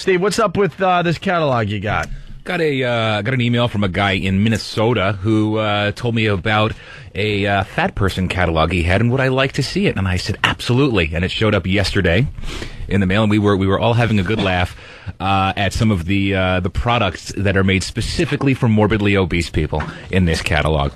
Steve, what's up with this catalog you got? Got an email from a guy in Minnesota who told me about a fat person catalog he had and would I like to see it. And I said, absolutely. And it showed up yesterday in the mail, and we were all having a good laugh at some of the products that are made specifically for morbidly obese people in this catalog,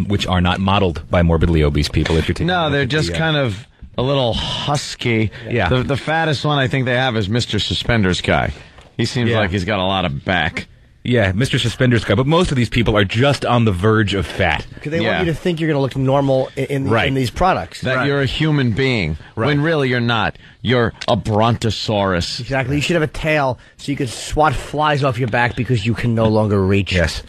which are not modeled by morbidly obese people. If you're taking they're just kind of a little husky. Yeah. The fattest one I think they have is Mr. Suspenders guy. He seems like he's got a lot of back. Yeah, Mr. Suspenders guy. But most of these people are just on the verge of fat. Because they want you to think you're going to look normal in these products. That you're a human being, when really you're not. You're a brontosaurus. Exactly. You should have a tail so you could swat flies off your back because you can no longer reach. Yes.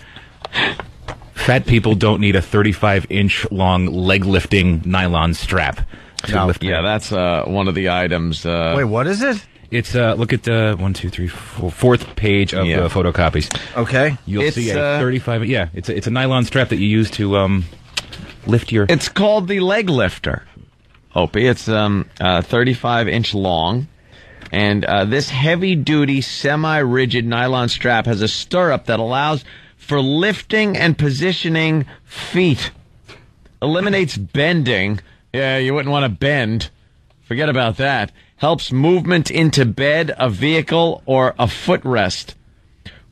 Fat people don't need a 35-inch long leg-lifting nylon strap to lift. Yeah, that's one of the items. Wait, what is it? It's look at the 1, 2, 3, 4, fourth page of the photocopies. Okay, you'll see a 35. Yeah, it's a nylon strap that you use to lift your. It's called the leg lifter, Opie. It's 35-inch long, and this heavy-duty, semi-rigid nylon strap has a stirrup that allows for lifting and positioning feet. Eliminates bending. Yeah, you wouldn't want to bend. Forget about that. Helps movement into bed, a vehicle, or a footrest.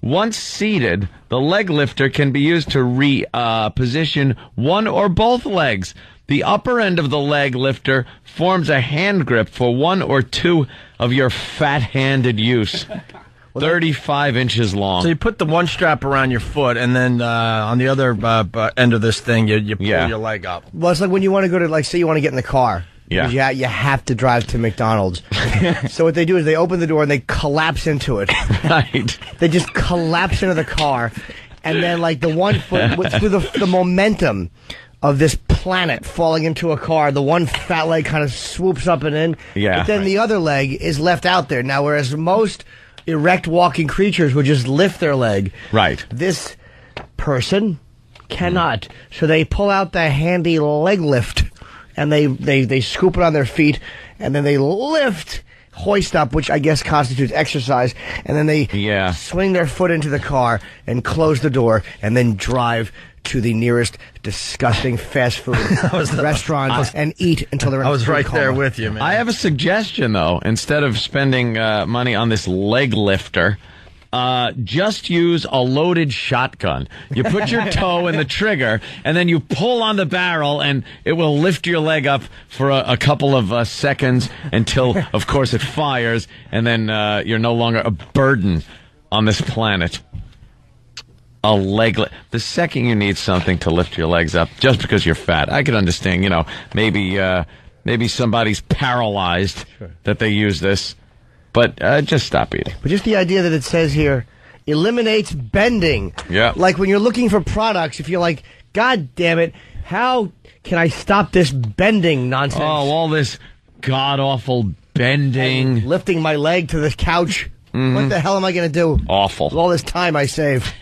Once seated, the leg lifter can be used to reposition one or both legs. The upper end of the leg lifter forms a hand grip for one or two of your fat-handed use. 35 inches long. So you put the one strap around your foot, and then on the other end of this thing, you pull your leg up. Well, it's like when you want to go to, say you want to get in the car. Yeah. You have to drive to McDonald's. So what they do is they open the door and they collapse into it. Right. They just collapse into the car, and then the one foot, through the momentum of this planet falling into a car, the one fat leg kind of swoops up and in. Yeah. But then the other leg is left out there. Now, whereas most erect walking creatures would just lift their leg. Right. This person cannot. So they pull out the handy leg lift, and they scoop it on their feet, and then they lift, hoist up, which I guess constitutes exercise, and then they swing their foot into the car and close the door, and then drive to the nearest disgusting fast food restaurant and eat until they're in I was right coma. there with you, man. I have a suggestion, though. Instead of spending money on this leg lifter, just use a loaded shotgun. You put your toe in the trigger, and then you pull on the barrel, and it will lift your leg up for a couple of seconds until, of course, it fires, and then you're no longer a burden on this planet. A leg lift. The second you need something to lift your legs up, just because you're fat, I could understand, maybe somebody's paralyzed that they use this. But just stop eating. But just the idea that it says here, eliminates bending. Yeah. Like when you're looking for products, if you're like, God damn it, how can I stop this bending nonsense? Oh, all this god-awful bending. And lifting my leg to the couch. What the hell am I going to do? Awful. With all this time I save.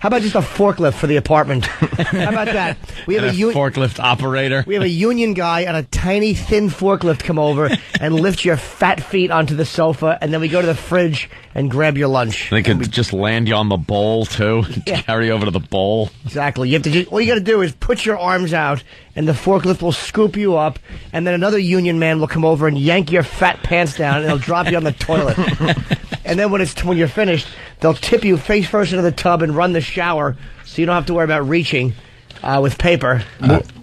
How about just a forklift for the apartment? How about that? We have a forklift operator. We have a union guy on a tiny, thin forklift come over and lift your fat feet onto the sofa, and then we go to the fridge and grab your lunch. They could just land you on the bowl, too. Carry over to the bowl. Exactly. You have to all you got to do is put your arms out, and the forklift will scoop you up, and then another union man will come over and yank your fat pants down, and he'll drop you on the toilet. And then when you're finished, they'll tip you face first into the tub and run the shower, so you don't have to worry about reaching with paper.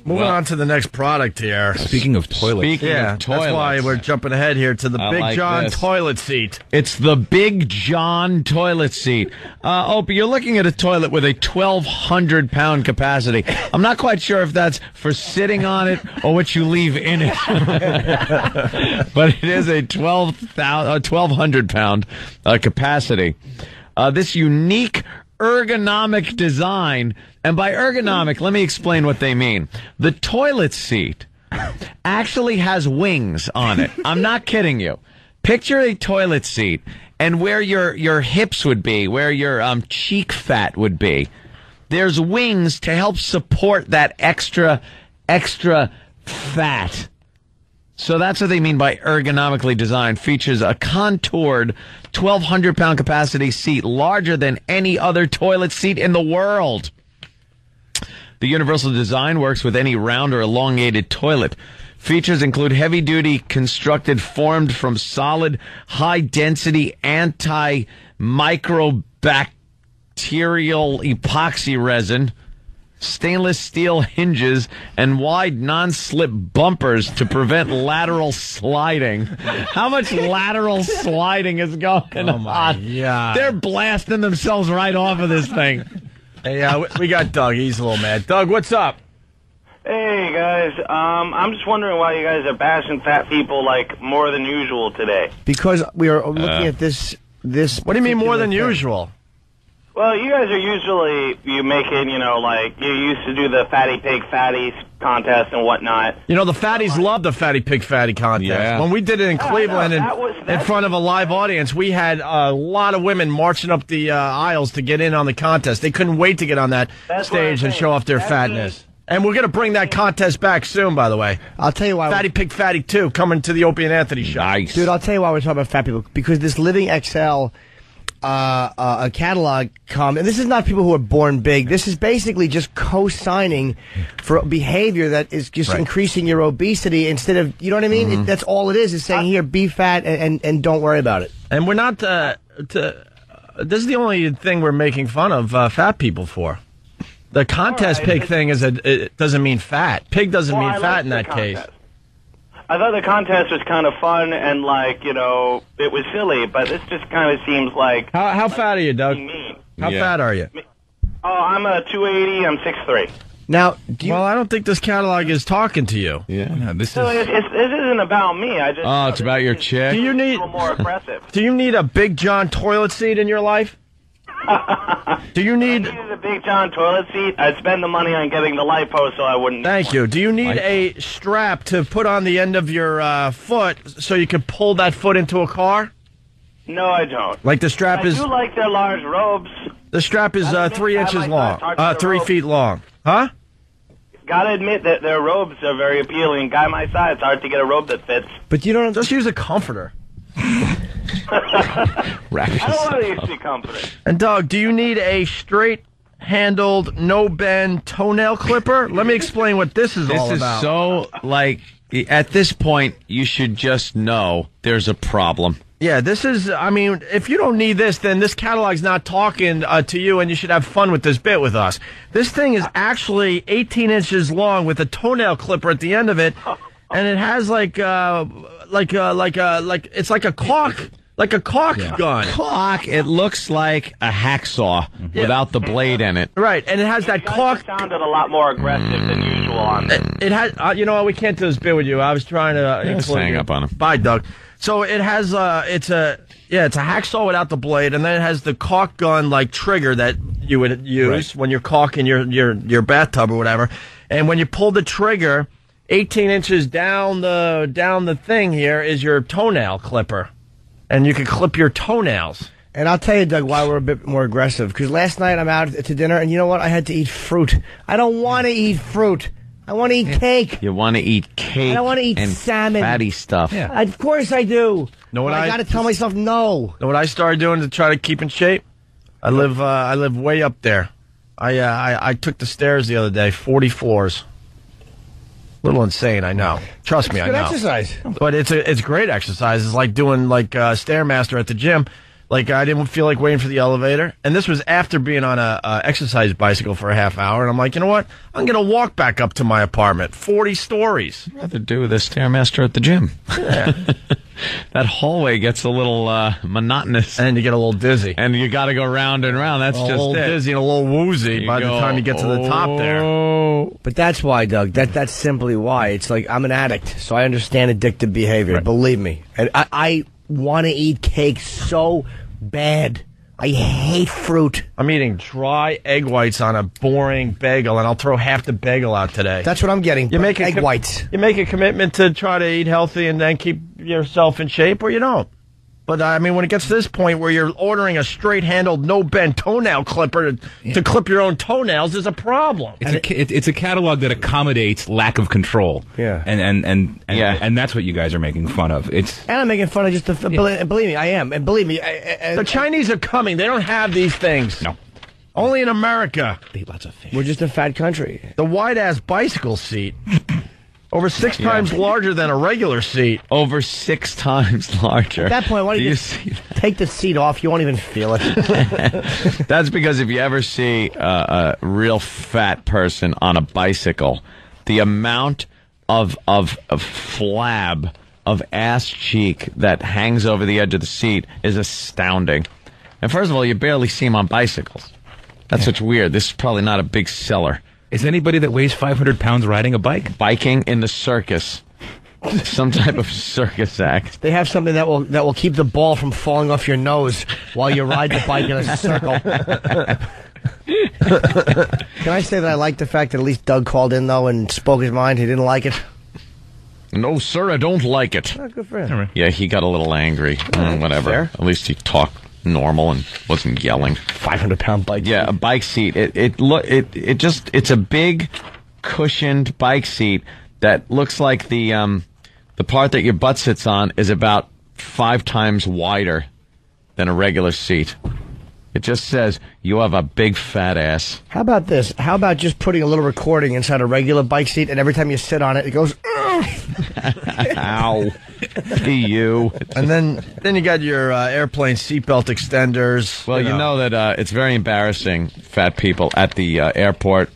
Moving on to the next product here. Speaking of toilets. That's why we're jumping ahead here to the Big John toilet seat. It's the Big John toilet seat. Opie, you're looking at a toilet with a 1,200-pound capacity. I'm not quite sure if that's for sitting on it or what you leave in it. But it is a 1,200-pound capacity. This unique ergonomic design, and by ergonomic, let me explain what they mean. The toilet seat actually has wings on it. I'm not kidding you. Picture a toilet seat, and where your hips would be, where your cheek fat would be, there's wings to help support that extra fat. So that's what they mean by ergonomically designed. Features a contoured 1,200-pound capacity seat, larger than any other toilet seat in the world. The universal design works with any round or elongated toilet. Features include heavy-duty constructed formed from solid, high-density, antimicrobacterial epoxy resin, stainless steel hinges, and wide non-slip bumpers to prevent lateral sliding. How much lateral sliding is going on? God. They're blasting themselves right off of this thing. Hey, we got Doug. He's a little mad. Doug, what's up? Hey guys, I'm just wondering why you guys are bashing fat people like more than usual today. Because we are looking at this. What do you mean more than thing. usual? Well, you guys are usually, you making, like, you used to do the Fatty Pig Fatties contest and whatnot. The fatties love the Fatty Pig Fatty contest. Yeah. When we did it in Cleveland in front of a live audience, we had a lot of women marching up the aisles to get in on the contest. They couldn't wait to get on that stage and show off their fatness. And we're going to bring that contest back soon, by the way. I'll tell you why. Fatty Pig Fatty 2 coming to the Opie and Anthony show. Nice. Dude, I'll tell you why we're talking about fat people. Because this Living XL a catalog and this is not people who are born big. This is basically just co-signing for behavior that is just increasing your obesity instead of, you know what I mean? That's all it is saying, here, be fat and don't worry about it. And we're not, this is the only thing we're making fun of fat people for. The contest pig thing it doesn't mean fat. Pig doesn't mean fat in that case. I thought the contest was kind of fun and, like, it was silly, but this just kind of seems like... How fat are you, Doug? How fat are you? Oh, I'm a 280, I'm 6'3". Now, well, I don't think this catalog is talking to you. Yeah. This isn't about me. I just... Oh, it's about your chick? Do you need... A little more aggressive. Do you need a Big John toilet seat in your life? Do you need... If I needed a Big John toilet seat, I'd spend the money on getting the lipo so I wouldn't... Thank you. Do you need a strap to put on the end of your foot so you can pull that foot into a car? No, I don't. Like the strap is... I do like their large robes. The strap is 3 inches long. 3 feet long. Huh? Gotta admit that their robes are very appealing. Guy my size, it's hard to get a robe that fits. But you don't... Just use a comforter. I don't want to use the comforter. And Doug, do you need a straight-handled, no-bend toenail clipper? Let me explain what this is all about. This is so, at this point, you should just know there's a problem. Yeah, this is, if you don't need this, then this catalog's not talking to you, and you should have fun with this bit with us. This thing is actually 18 inches long with a toenail clipper at the end of it, and it has it's like a caulk. Like a caulk gun. Caulk. It looks like a hacksaw without the blade in it. Right, and it has that caulk. It sounded a lot more aggressive than usual on this. It has. You know what? We can't do this bit with you. I was trying to. Hang up on him. Bye, Doug. So it has. It's a hacksaw without the blade, and then it has the caulk gun like trigger that you would use when you're caulking your bathtub or whatever. And when you pull the trigger, 18 inches down the thing here is your toenail clipper. And you can clip your toenails. And I'll tell you, Doug, why we're a bit more aggressive. Because last night I'm out to dinner, and you know what? I had to eat fruit. I don't want to eat fruit. I want to eat cake. You want to eat cake. I don't want to eat and salmon. Fatty stuff. Yeah. Of course I do. Know what I got to tell myself no. Know what I started doing to try to keep in shape? I live way up there. I took the stairs the other day, 40 floors. Little insane, I know. Trust me, I know. Good exercise. But it's great exercise. It's like doing Stairmaster at the gym. Like, I didn't feel like waiting for the elevator. And this was after being on a exercise bicycle for a half hour. And I'm like, you know what? I'm going to walk back up to my apartment. 40 stories. I'd rather do the Stairmaster at the gym. Yeah. That hallway gets a little monotonous. And you get a little dizzy. And you got to go round and round. That's just it. A little dizzy and a little woozy by the time you get to the top there. But that's why, Doug. That's simply why. It's like I'm an addict, so I understand addictive behavior. Right. Believe me. And I want to eat cake so bad. I hate fruit. I'm eating dry egg whites on a boring bagel, and I'll throw half the bagel out today. That's what I'm getting. You make egg whites. You make a commitment to try to eat healthy and then keep yourself in shape, or you don't. But, I mean, when it gets to this point where you're ordering a straight-handled, no-bend toenail clipper to clip your own toenails, there's a problem. It's a catalog that accommodates lack of control. Yeah. And that's what you guys are making fun of. And I'm making fun of just the... Believe me, I am. And believe me... the Chinese are coming. They don't have these things. No. Only in America. They eat lots of fish. We're just a fat country. The wide-ass bicycle seat. Over 6 times larger than a regular seat. Over 6 times larger. At that point, why don't you just take the seat off? You won't even feel it. That's because if you ever see a real fat person on a bicycle, the amount of flab, of ass cheek that hangs over the edge of the seat is astounding. And first of all, you barely see them on bicycles. That's what's weird. This is probably not a big seller. Is anybody that weighs 500 pounds riding a bike? Biking in the circus. Some type of circus act. They have something that will keep the ball from falling off your nose while you ride the bike in a circle. Can I say that I like the fact that at least Doug called in, though, and spoke his mind? He didn't like it. No, sir, I don't like it. Oh, good for him. Yeah, he got a little angry. Whatever. Fair. At least he talked normal and wasn't yelling. 500-pound bike. Yeah, a bike seat. It's a big cushioned bike seat that looks like the part that your butt sits on is about 5 times wider than a regular seat. It just says, you have a big fat ass. How about this? How about just putting a little recording inside a regular bike seat, and every time you sit on it, it goes, ow. You. And then you got your airplane seatbelt extenders. Well, you know that it's very embarrassing, fat people at the airport,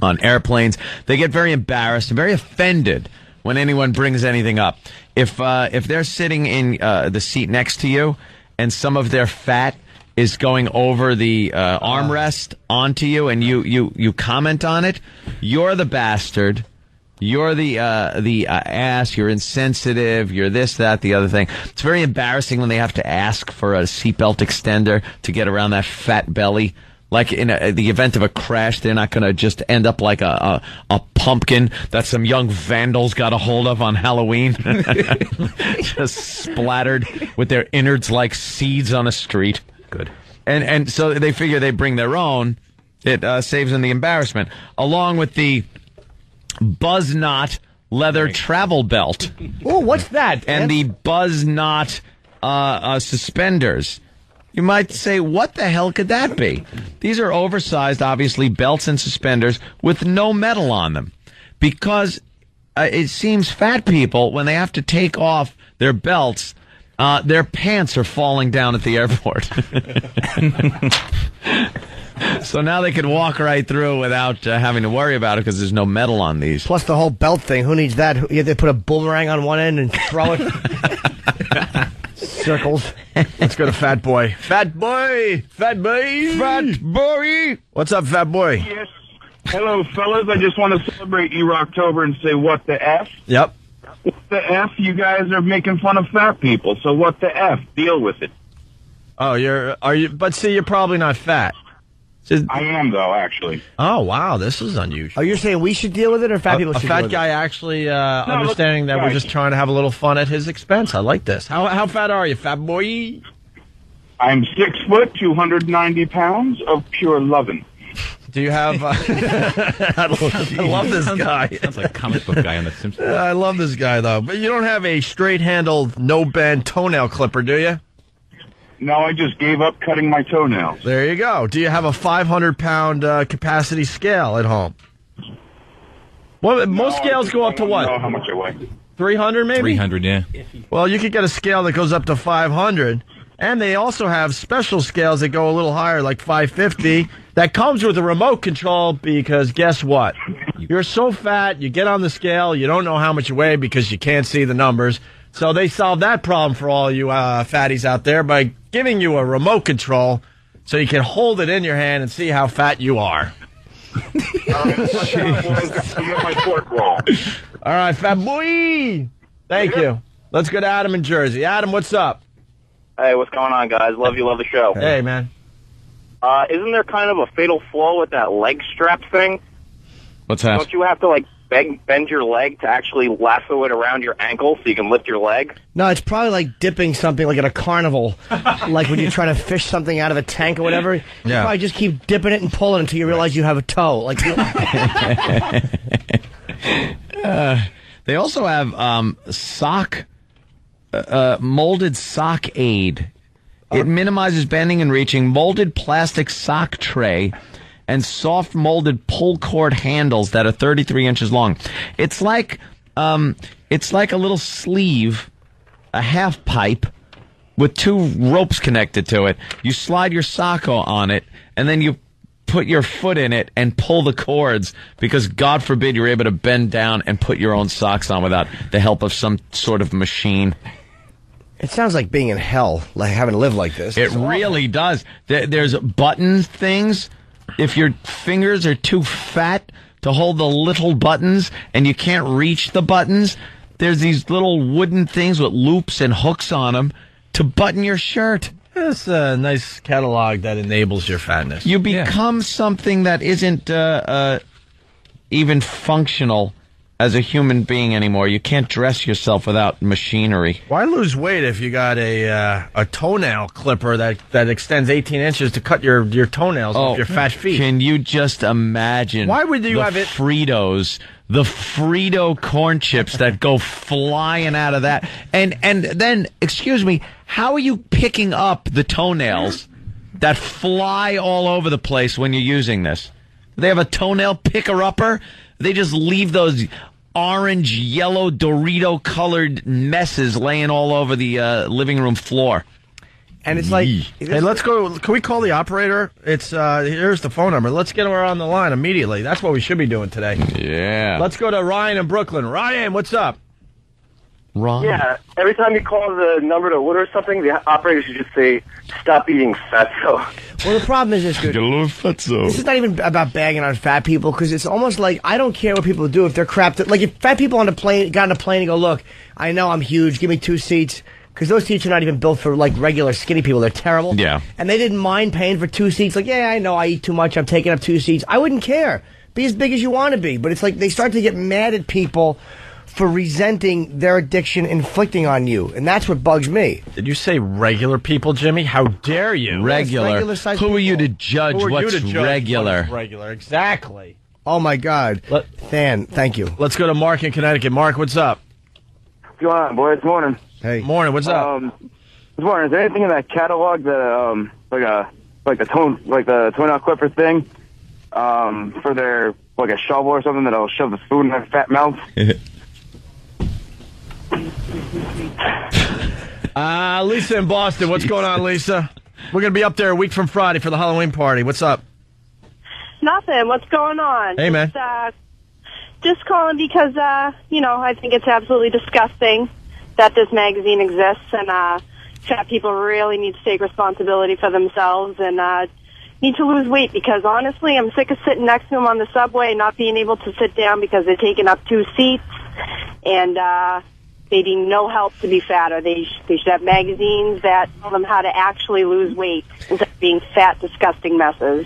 on airplanes. They get very embarrassed and very offended when anyone brings anything up. If they're sitting in the seat next to you and some of their fat is going over the armrest onto you and you comment on it, you're the bastard. You're the ass. You're insensitive. You're this, that, the other thing. It's very embarrassing when they have to ask for a seatbelt extender to get around that fat belly. Like in the event of a crash, they're not going to just end up like a pumpkin that some young vandals got a hold of on Halloween, just splattered with their innards like seeds on a street. Good. And so they figure they bring their own. It saves them the embarrassment, along with the Buzz Knot leather travel belt. Oh, what's that? And the Buzz Knot suspenders. You might say, what the hell could that be? These are oversized, obviously, belts and suspenders with no metal on them. Because it seems fat people, when they have to take off their belts, their pants are falling down at the airport. So now they can walk right through without having to worry about it because there's no metal on these. Plus the whole belt thing. Who needs that? You have to put a boomerang on one end and throw it. Circles. Let's go to Fat Boy. Fat Boy! Fat Boy! Fat boy! What's up, Fat Boy? Yes. Hello, fellas. I just want to celebrate October and say, what the F? Yep. What the F? You guys are making fun of fat people, so what the F? Deal with it. Oh, but see, you're probably not fat. I am, though, actually. Oh, wow, this is unusual. Oh, you're saying we should deal with it, or fat people should deal with it? A fat guy actually understanding that we're just trying to have a little fun at his expense. I like this. How fat are you, fat boy? I'm 6 foot, 290 pounds of pure lovin'. Do you have... I love this guy. Sounds like a comic book guy on The Simpsons. I love this guy, though. But you don't have a straight-handled, no-bend toenail clipper, do you? No, I just gave up cutting my toenails. There you go. Do you have a 500-pound capacity scale at home? Well, most scales go up to what? I don't know how much I weigh. 300 maybe? 300, yeah. Well, you could get a scale that goes up to 500. And they also have special scales that go a little higher, like 550. That comes with a remote control because guess what? You're so fat, you get on the scale, you don't know how much you weigh because you can't see the numbers. So they solved that problem for all you fatties out there by giving you a remote control so you can hold it in your hand and see how fat you are. All right, fat boy. Thank you. Let's go to Adam in Jersey. Adam, what's up? Hey, what's going on, guys? Love the show. Hey, man. Isn't there kind of a fatal flaw with that leg strap thing? What's that? Don't you have to, like, bend your leg to actually lasso it around your ankle so you can lift your leg? No, it's probably like dipping something like at a carnival, like when you're trying to fish something out of a tank or whatever. You probably just keep dipping it and pulling until you realize you have a toe. Like they also have molded sock aid. It minimizes bending and reaching, molded plastic sock tray, and soft molded pull cord handles that are 33 inches long. It's like a little sleeve, a half pipe with two ropes connected to it. You slide your sock on it, and then you put your foot in it and pull the cords, because God forbid you're able to bend down and put your own socks on without the help of some sort of machine. it sounds like being in hell, like having to live like this. It really does. There's button things. If your fingers are too fat to hold the little buttons and you can't reach the buttons, there's these little wooden things with loops and hooks on them to button your shirt. It's a nice catalog that enables your fatness. You become something that isn't even functional as a human being anymore. You can't dress yourself without machinery. Why lose weight if you got a toenail clipper that extends 18 inches to cut your toenails off your fat feet? Can you just imagine? Why would you have it? Fritos, the Frito corn chips that go flying out of that, and then, excuse me, how are you picking up the toenails that fly all over the place when you're using this? They have a toenail picker-upper. They just leave those orange, yellow, Dorito-colored messes laying all over the living room floor. And it's like... Hey, let's go. Can we call the operator? It's here's the phone number. Let's get her on the line immediately. That's what we should be doing today. Yeah. Let's go to Ryan in Brooklyn. Ryan, what's up? Ryan? Yeah, every time you call the number to order something, the operator should just say, "Stop eating fatso." Well, the problem is this, dude. This is not even about bagging on fat people, because it's almost like I don't care what people do if they're crap. Like if fat people on the plane got on a plane and go, "Look, I know I'm huge. Give me 2 seats." Because those seats are not even built for like regular skinny people. They're terrible. Yeah. And they didn't mind paying for 2 seats. Like, yeah, I know I eat too much. I'm taking up 2 seats. I wouldn't care. Be as big as you want to be. But it's like they start to get mad at people for resenting their addiction inflicting on you. And that's what bugs me. Did you say regular people, Jimmy? How dare you? Regular. Yes, Who are you to judge what's regular? What's regular, exactly. Oh, my God. Thank you. Let's go to Mark in Connecticut. Mark, what's up? What's going on, boys? Morning. Hey. Morning, what's up? I was wondering, is there anything in that catalog that like the toenail clipper thing, for their like a shovel or something that'll shove the food in their fat mouths? Lisa in Boston. What's going on, Lisa? We're going to be up there a week from Friday for the Halloween party. What's up? Nothing. What's going on? Hey, man. Just calling because, I think it's absolutely disgusting that this magazine exists, and fat people really need to take responsibility for themselves and need to lose weight, because honestly, I'm sick of sitting next to them on the subway and not being able to sit down because they're taking up 2 seats, and they need no help to be fatter. They should have magazines that tell them how to actually lose weight instead of being fat, disgusting messes.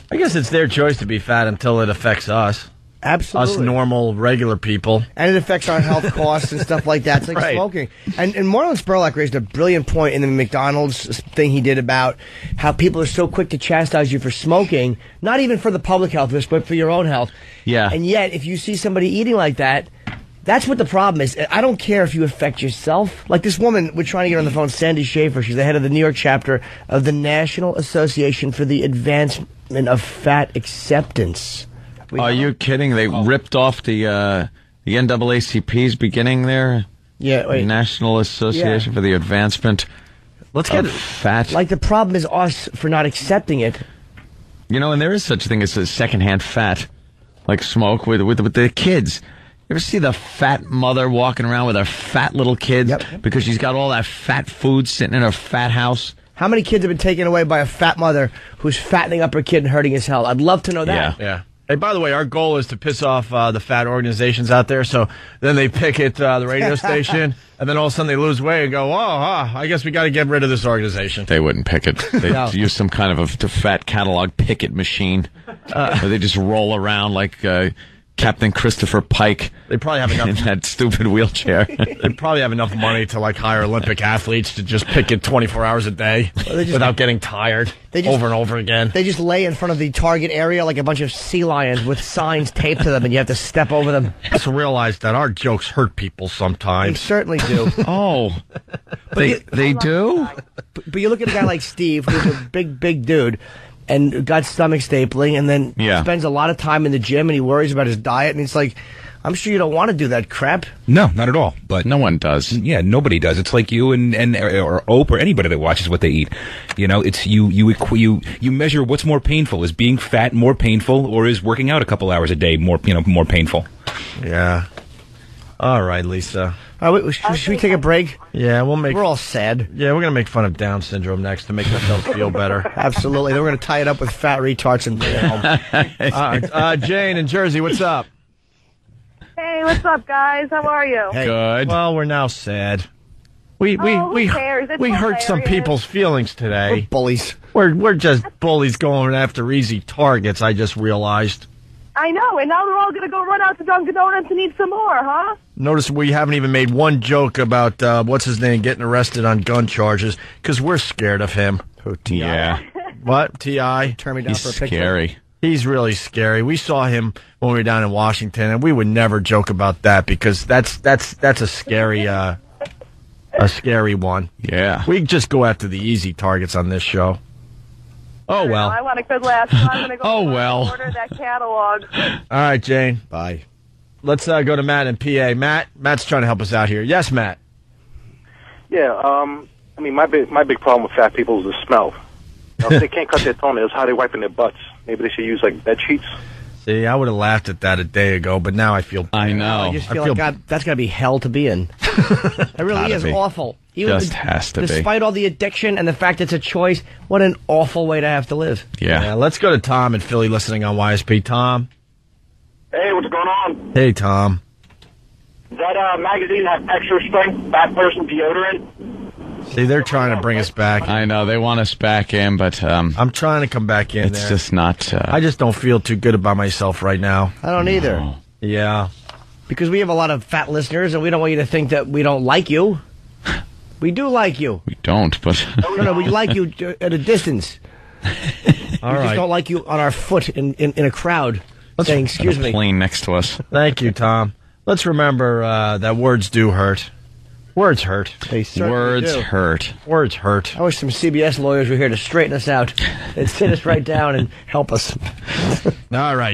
I guess it's their choice to be fat until it affects us. Absolutely. Us normal, regular people. And it affects our health costs and stuff like that. It's like smoking. And Marlon Spurlock raised a brilliant point in the McDonald's thing he did about how people are so quick to chastise you for smoking, not even for the public health risk, but for your own health. Yeah. And yet, if you see somebody eating like that, that's what the problem is. I don't care if you affect yourself. Like this woman, we're trying to get on the phone, Sandy Schaefer. She's the head of the New York chapter of the National Association for the Advancement of Fat Acceptance. Are you kidding? They ripped off the NAACP's beginning there? Yeah, wait. National Association for the Advancement of Fat. Like the problem is us for not accepting it. You know, and there is such a thing as a secondhand fat, like smoke with the kids. You ever see the fat mother walking around with her fat little kids because she's got all that fat food sitting in her fat house? How many kids have been taken away by a fat mother who's fattening up her kid and hurting his health? I'd love to know that. Yeah. Hey, by the way, our goal is to piss off the fat organizations out there, so then they picket the radio station, and then all of a sudden they lose weight and go, I guess we got to get rid of this organization. They wouldn't picket. They'd use some kind of a fat catalog picket machine where they just roll around like Captain Christopher Pike. They probably have enough in that stupid wheelchair. They probably have enough money to like hire Olympic athletes to just pick it 24 hours a day without getting tired over and over again. They just lay in front of the target area like a bunch of sea lions with signs taped to them, and you have to step over them. Just realize that our jokes hurt people They sometimes. certainly do. Oh, they do? But you look at a guy like Steve, who's a big dude, and got stomach stapling, and then spends a lot of time in the gym, and he worries about his diet, and it's like, I'm sure you don't want to do that crap. No, not at all. But no one does. Yeah, nobody does. It's like you or Ope or anybody that watches what they eat. You know, it's you measure what's more painful. Is being fat more painful, or is working out a couple hours a day more painful? Yeah. All right, Lisa. Should we take a break? Yeah, We're all sad. Yeah, we're gonna make fun of Down syndrome next to make ourselves feel better. Absolutely. Then we're going to tie it up with fat retards and bring it home. Jane in Jersey, what's up? Hey, what's up, guys? How are you? Hey. Good. Well, we're now sad. We who cares? It's hurt some hilarious. people's feelings today. We're bullies. We're just bullies going after easy targets. I just realized. I know, and now they're all going to go run out to Dunkin' Donuts and eat some more, huh? Notice we haven't even made one joke about what's his name getting arrested on gun charges because we're scared of him. Yeah. What? T.I.? Turn me down He's for a picture. scary. He's really scary. We saw him when we were down in Washington, and we would never joke about that because that's a scary one. Yeah. We just go after the easy targets on this show. Oh well. I want a good laugh, so I'm going to go Oh, well. order that catalog. All right, Jane. Bye. Let's go to Matt in PA. Matt's trying to help us out here. Yes, Matt. Yeah, I mean, my big problem with fat people is the smell. Now, if they can't cut their toenails, how are they wiping their butts? Maybe they should use, like, bed sheets? See, I would have laughed at that a day ago, but now I feel... I know. I just feel like, God, that's got to be hell to be in. It really Gotta is be. awful. Just has to be. Despite all the addiction and the fact it's a choice, what an awful way to have to live. Yeah. Let's go to Tom in Philly listening on YSP. Tom. Hey, what's going on? Hey, Tom. Does that magazine have extra strength fat person deodorant? See, they're trying to bring us back. I know. They want us back in, but... I'm trying to come back in it's there. just not... I just don't feel too good about myself right now. I don't either. No. Yeah. Because we have a lot of fat listeners, and we don't want you to think that we don't like you. We do like you. We don't, but... No, we like you at a distance. All We right. just don't like you on our foot in a crowd saying, excuse me. plane next to us. Thank you, Tom. Let's remember that words do hurt. Words hurt. They certainly Words do. hurt. Words hurt. I wish some CBS lawyers were here to straighten us out. They'd sit us right down and help us. All right.